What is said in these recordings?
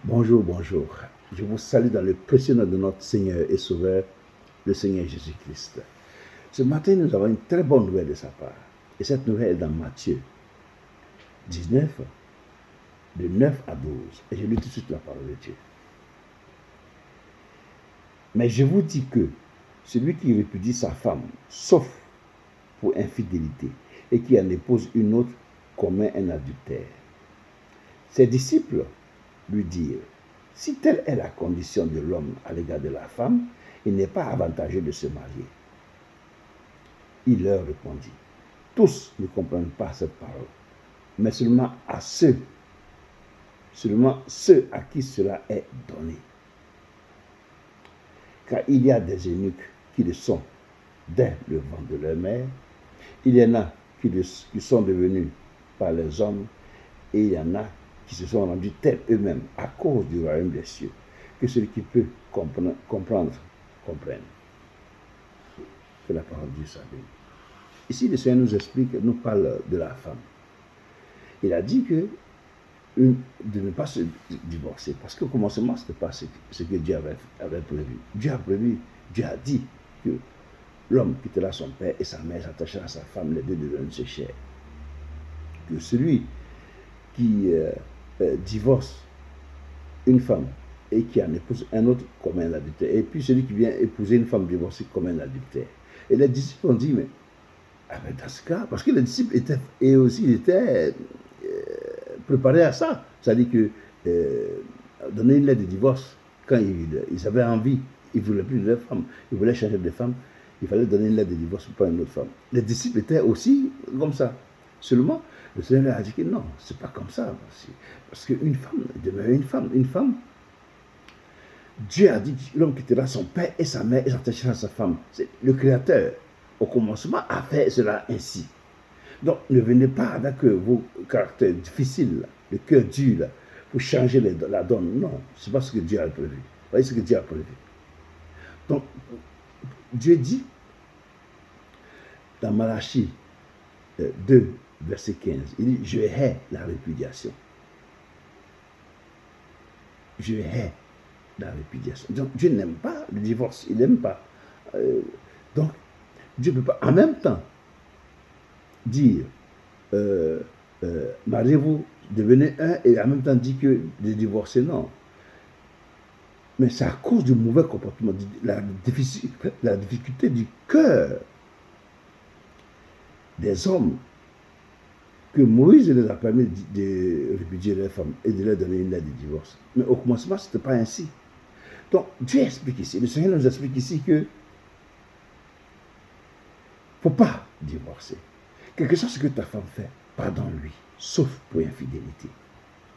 Bonjour, bonjour. Je vous salue dans le précieux nom de notre Seigneur et Sauveur, le Seigneur Jésus-Christ. Ce matin, nous avons une très bonne nouvelle de sa part. Et cette nouvelle est dans Matthieu 19, de 9 à 12. Et je lis tout de suite la parole de Dieu. Mais je vous dis que celui qui répudie sa femme, sauf pour infidélité, et qui en épouse une autre, commet un adultère. Ses disciples lui dirent: si telle est la condition de l'homme à l'égard de la femme, il n'est pas avantageux de se marier. Il leur répondit: tous ne comprennent pas cette parole, mais seulement ceux à qui cela est donné. Car il y a des eunuques qui le sont dès le ventre de leur mère, il y en a qui sont devenus par les hommes, et il y en a qui se sont rendus tels eux-mêmes à cause du royaume des cieux, que celui qui peut comprendre comprenne. Que la parole de Dieu soit bénie. Ici, le Seigneur nous parle de la femme. Il a dit que de ne pas se divorcer, parce qu'au commencement, ce n'était pas ce que Dieu avait prévu. Dieu a dit que l'homme quittera son père et sa mère, s'attachera à sa femme, les deux deviennent se chair. Que celui qui divorce une femme et qui en épouse un autre commet un adultère. Et puis celui qui vient épouser une femme divorcée commet un adultère. Et les disciples ont dit, mais dans ce cas, parce que les disciples étaient préparés à ça. C'est-à-dire que donner une lettre de divorce, quand ils avaient envie, ils ne voulaient plus de leur femme, ils voulaient changer de femme, il fallait donner une lettre de divorce pour une autre femme. Les disciples étaient aussi comme ça. Seulement, le Seigneur leur a dit que non, c'est pas comme ça. Parce qu'une femme demeure une femme. Une femme, Dieu a dit que l'homme quittera son père et sa mère et s'attachera à sa femme. Le Créateur, au commencement, a fait cela ainsi. Donc, ne venez pas avec vos caractères difficiles, le cœur dur, là, pour changer la donne. Non, ce n'est pas ce que Dieu a prévu. Vous voyez ce que Dieu a prévu. Donc, Dieu dit, dans Malachie 2, verset 15, il dit: je hais la répudiation. Je hais la répudiation. Donc, Dieu n'aime pas le divorce, il n'aime pas. Donc, Dieu ne peut pas en même temps dire mariez-vous, devenez un, et en même temps dire que de divorcer, non. Mais c'est à cause du mauvais comportement, la difficulté du cœur des hommes que Moïse les a permis de répudier les femmes et de leur donner une lettre de divorce. Mais au commencement, ce n'était pas ainsi. Donc, Dieu explique ici, le Seigneur nous explique ici que il ne faut pas divorcer. Quelque chose que ta femme fait, pardonne-lui, sauf pour infidélité.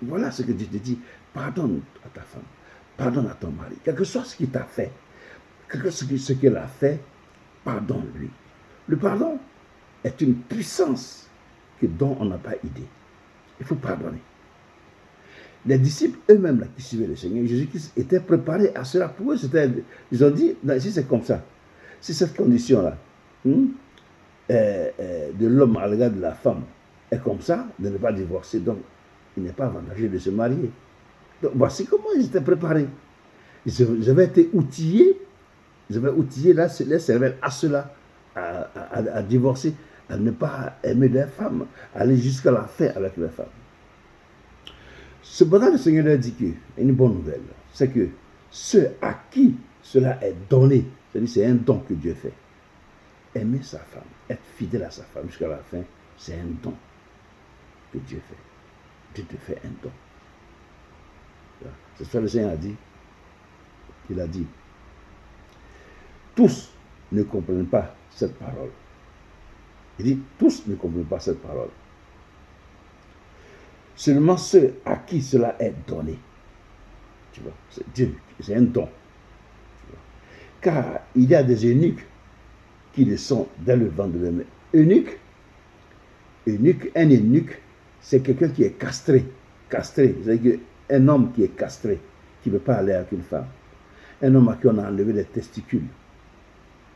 Voilà ce que Dieu te dit: pardonne à ta femme, pardonne à ton mari. Quelque chose ce qu'il t'a fait, quelque chose ce qu'elle a fait, pardonne-lui. Le pardon est une puissance dont on n'a pas idée. Il faut pardonner. Les disciples eux-mêmes qui suivaient le Seigneur Jésus-Christ étaient préparés à cela. Pour eux, ils ont dit, si c'est comme ça, si cette condition-là de l'homme à l'égard de la femme est comme ça, de ne pas divorcer, donc il n'est pas avantageux de se marier. Donc voici comment ils étaient préparés. Ils avaient été outillés, les cervelles à cela, à divorcer, à ne pas aimer les femmes, à aller jusqu'à la fin avec les femmes. Cependant, le Seigneur leur dit une bonne nouvelle, c'est que ceux à qui cela est donné, c'est-à-dire c'est un don que Dieu fait. Aimer sa femme, être fidèle à sa femme jusqu'à la fin, c'est un don que Dieu fait. Dieu te fait un don. C'est ce que le Seigneur a dit. Il a dit: tous ne comprennent pas cette parole. Il dit: tous ne comprennent pas cette parole. Seulement ceux à qui cela est donné. Tu vois, c'est Dieu, c'est un don. Car il y a des eunuques qui le sont dès le ventre de leur mère. Un eunuque, c'est quelqu'un qui est castré. C'est-à-dire un homme qui est castré, qui ne peut pas aller avec une femme. Un homme à qui on a enlevé les testicules,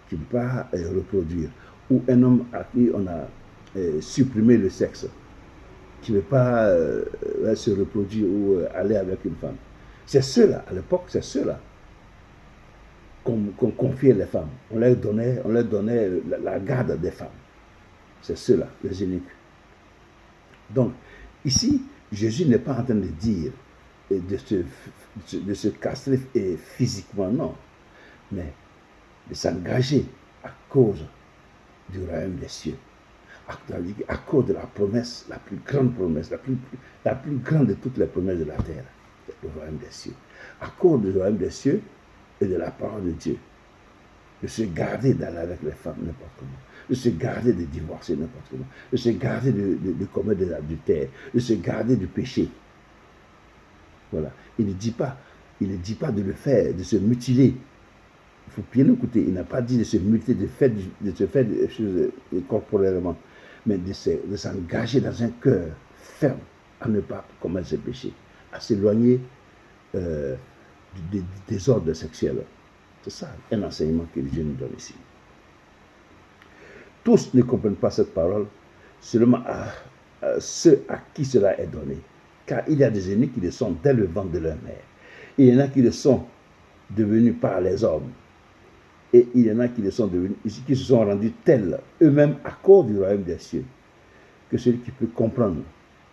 qui ne peut pas reproduire. Ou un homme à qui on a supprimé le sexe, qui ne veut pas se reproduire ou aller avec une femme. C'est ceux-là, à l'époque, c'est ceux-là qu'on confiait les femmes. On leur donnait la garde des femmes. C'est ceux-là, les eunuques. Donc, ici, Jésus n'est pas en train de dire de se castrer physiquement, non, mais de s'engager à cause du royaume des cieux, à cause de la promesse, la plus grande promesse, la plus grande de toutes les promesses de la terre, le royaume des cieux. À cause du royaume des cieux et de la parole de Dieu, de se garder d'aller avec les femmes n'importe comment, de se garder de divorcer n'importe comment, de se garder de commettre des adultères, de se garder du péché. Voilà. Il ne dit pas de le faire, de se mutiler. Il faut bien écouter. Il n'a pas dit de se mutiler, de se faire des choses corporellement, mais de s'engager dans un cœur ferme à ne pas commettre ce péché, à s'éloigner du désordre sexuel. C'est ça un enseignement que Dieu nous donne ici. Tous ne comprennent pas cette parole, seulement à ceux à qui cela est donné. Car il y a des eunuques qui le sont dès le ventre de leur mère. Il y en a qui le sont devenus par les hommes. Et il y en a qui le sont devenus, qui se sont rendus tels eux-mêmes à cause du royaume des cieux, que celui qui peut comprendre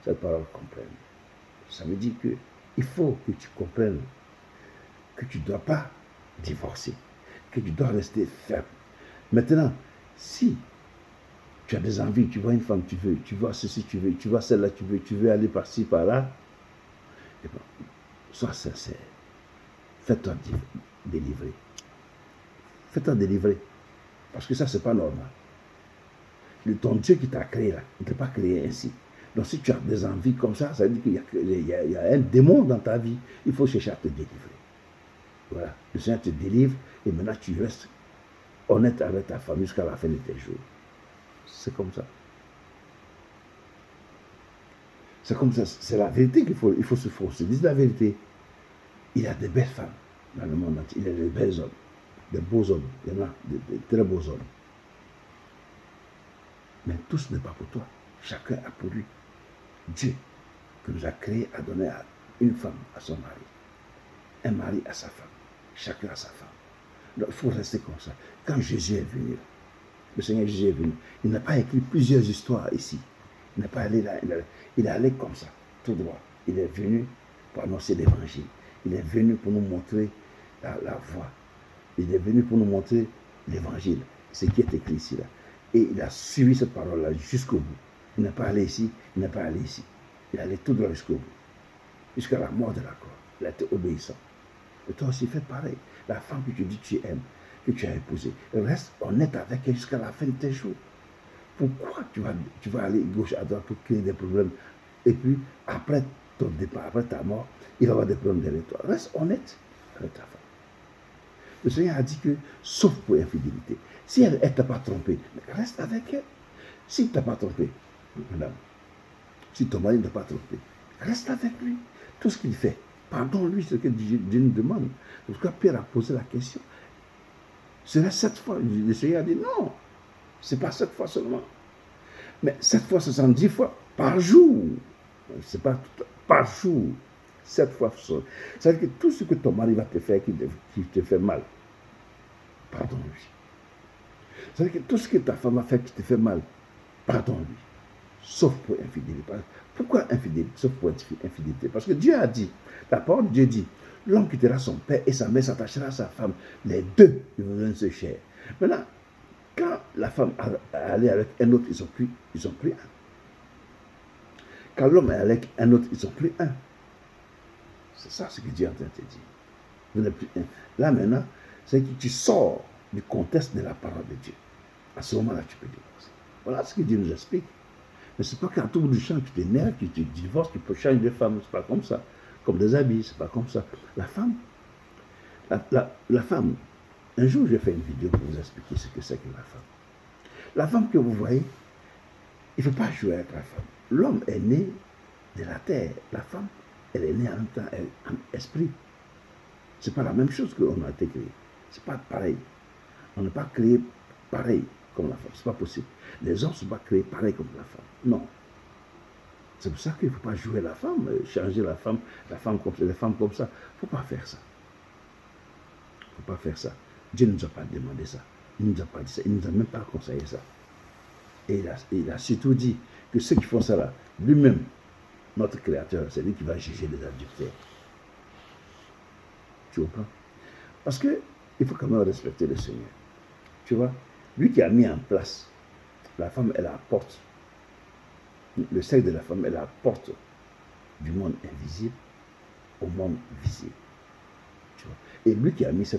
cette parole comprenne. Ça veut dire qu'il faut que tu comprennes que tu ne dois pas divorcer, que tu dois rester ferme. Maintenant, si tu as des envies, tu vois une femme, tu vois ceci, tu vois celle-là, tu veux aller par-ci, par-là, et bien, sois sincère. Fais-toi délivrer. Fais-toi délivrer. Parce que ça, ce n'est pas normal. Ton Dieu qui t'a créé là, il ne t'a pas créé ainsi. Donc si tu as des envies comme ça veut dire qu'il y a un démon dans ta vie. Il faut chercher à te délivrer. Voilà. Le Seigneur te délivre et maintenant tu restes honnête avec ta famille jusqu'à la fin de tes jours. C'est comme ça. C'est comme ça. C'est la vérité qu'il faut se dire la vérité. Il y a des belles femmes dans le monde entier. Il y a des belles hommes, des beaux hommes. Il y en a des très beaux hommes. Mais tous n'est pas pour toi. Chacun a pour lui. Dieu, qui nous a créés, a donné à une femme à son mari. Un mari à sa femme. Chacun à sa femme. Donc il faut rester comme ça. Quand Jésus est venu, le Seigneur Jésus est venu, il n'a pas écrit plusieurs histoires ici. Il n'est pas allé là. Il est allé comme ça, tout droit. Il est venu pour annoncer l'évangile. Il est venu pour nous montrer la voie. Il est venu pour nous montrer l'évangile, ce qui est écrit ici là. Et il a suivi cette parole-là jusqu'au bout. Il n'est pas allé ici, il n'est pas allé ici. Il est allé tout droit jusqu'au bout. Jusqu'à la mort de la croix. Il a été obéissant. Et toi aussi, fais pareil. La femme que tu dis que tu aimes, que tu as épousée, reste honnête avec elle jusqu'à la fin de tes jours. Pourquoi tu vas aller gauche à droite pour créer des problèmes? Et puis, après ton départ, après ta mort, il va y avoir des problèmes derrière toi. Reste honnête avec ta femme. Le Seigneur a dit que, sauf pour infidélité, si elle ne t'a pas trompé, reste avec elle. S'il ne t'a pas trompé, madame, si ton mari ne t'a pas trompé, reste avec lui. Tout ce qu'il fait, pardonne-lui ce que Dieu nous demande. Pourquoi Pierre a posé la question? C'est 7 fois. Le Seigneur a dit non, ce n'est pas 7 fois seulement. Mais 7 fois 70 fois par jour. Ce n'est pas tout, par jour. 7 fois. C'est-à-dire que tout ce que ton mari va te faire qui te fait mal, pardonne-lui. C'est-à-dire que tout ce que ta femme a fait qui te fait mal, pardonne-lui. Sauf pour infidélité. Pourquoi infidélité? Sauf pour infidélité. Parce que Dieu a dit, la parole de Dieu dit, l'homme quittera son père et sa mère s'attachera à sa femme. Les deux deviendront se chair. Maintenant, quand la femme est allée avec un autre, ils sont plus un. Quand l'homme est allé avec un autre, ils sont plus un. C'est ça ce que Dieu est en train de te dire. Vous n'êtes plus un. Là maintenant, c'est que tu sors du contexte de la parole de Dieu. À ce moment-là, tu peux divorcer. Voilà ce que Dieu nous explique. Mais ce n'est pas qu'à tout bout du champ, tu t'énerves, tu te divorces, tu peux changer de femme. Ce n'est pas comme ça. Comme des habits, ce n'est pas comme ça. La femme, la femme, un jour, je vais faire une vidéo pour vous expliquer ce que c'est que la femme. La femme que vous voyez, il ne faut pas jouer avec la femme. L'homme est né de la terre. La femme, elle est née en même temps en esprit. Ce n'est pas la même chose qu'on a été créé. Ce n'est pas pareil. On n'est pas créé pareil comme la femme. Ce n'est pas possible. Les hommes ne sont pas créés pareil comme la femme. Non. C'est pour ça qu'il ne faut pas jouer la femme, changer la femme comme ça, les femmes comme ça. Il ne faut pas faire ça. Il ne faut pas faire ça. Dieu ne nous a pas demandé ça. Il ne nous a pas dit ça. Il ne nous a même pas conseillé ça. Et il a surtout dit que ceux qui font ça là, lui-même, notre Créateur, c'est lui qui va juger les adultères. Tu comprends? Parce qu'il faut quand même respecter le Seigneur. Tu vois? Lui qui a mis en place, la femme, elle apporte. Le sexe de la femme est la porte du monde invisible au monde visible. Tu vois? Et lui qui a mis ce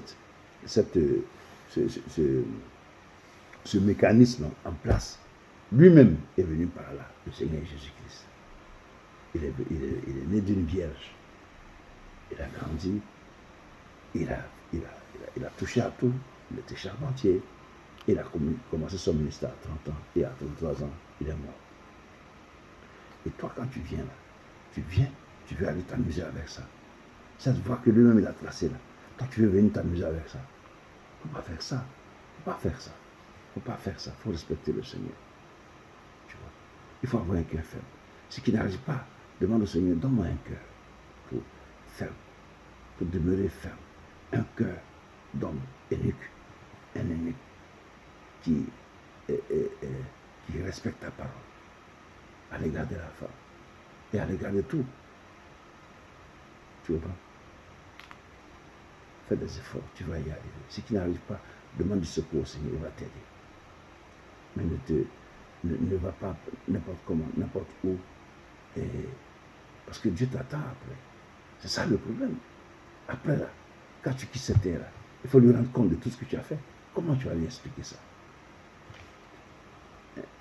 mécanisme en place, lui-même est venu par là, le Seigneur Jésus-Christ. Il est né d'une vierge. Il a grandi. Il a touché à tout. Il était charpentier. Il a commencé son ministère à 30 ans. Et à 33 ans, il est mort. Et toi, quand tu viens là, tu veux aller t'amuser avec ça. Cette voie que lui-même il a tracée là. Toi, tu veux venir t'amuser avec ça. Il ne faut pas faire ça. Il ne faut pas faire ça. Il ne faut pas faire ça. Il faut respecter le Seigneur. Tu vois? Il faut avoir un cœur ferme. Ce qui n'arrive pas, demande au Seigneur, donne-moi un cœur pour ferme, pour demeurer ferme. Un cœur d'homme eunuque, un eunuque qui respecte ta parole à l'égard de la femme et à l'égard de tout. Tu vois pas? Fais des efforts, tu vas y arriver. Ce qui n'arrive pas, demande du secours au Seigneur, il va t'aider. Mais ne va pas n'importe comment, n'importe où. Parce que Dieu t'attend après. C'est ça le problème. Après là, quand tu quittes cette terre là, il faut lui rendre compte de tout ce que tu as fait. Comment tu vas lui expliquer ça?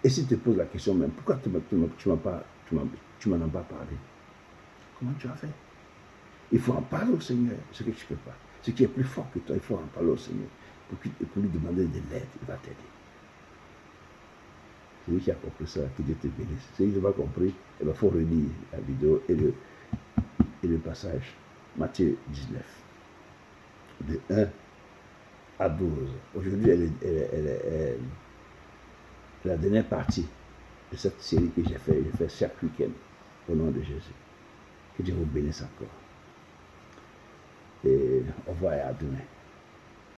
Et s'il te pose la question même, pourquoi tu m'en as pas parlé? Comment tu as fait? Il faut en parler au Seigneur, ce que tu ne peux pas. Ce qui est plus fort que toi, il faut en parler au Seigneur. Pour lui demander de l'aide, il va t'aider. C'est lui qui a compris ça, que Dieu te bénisse. Si il n'a pas compris, il faut relire la vidéo et le passage. Matthieu 19, de 1 à 12. Aujourd'hui, elle est la dernière partie de cette série que j'ai fait chaque week-end au nom de Jésus. Que Dieu vous bénisse encore. Et au revoir et à demain.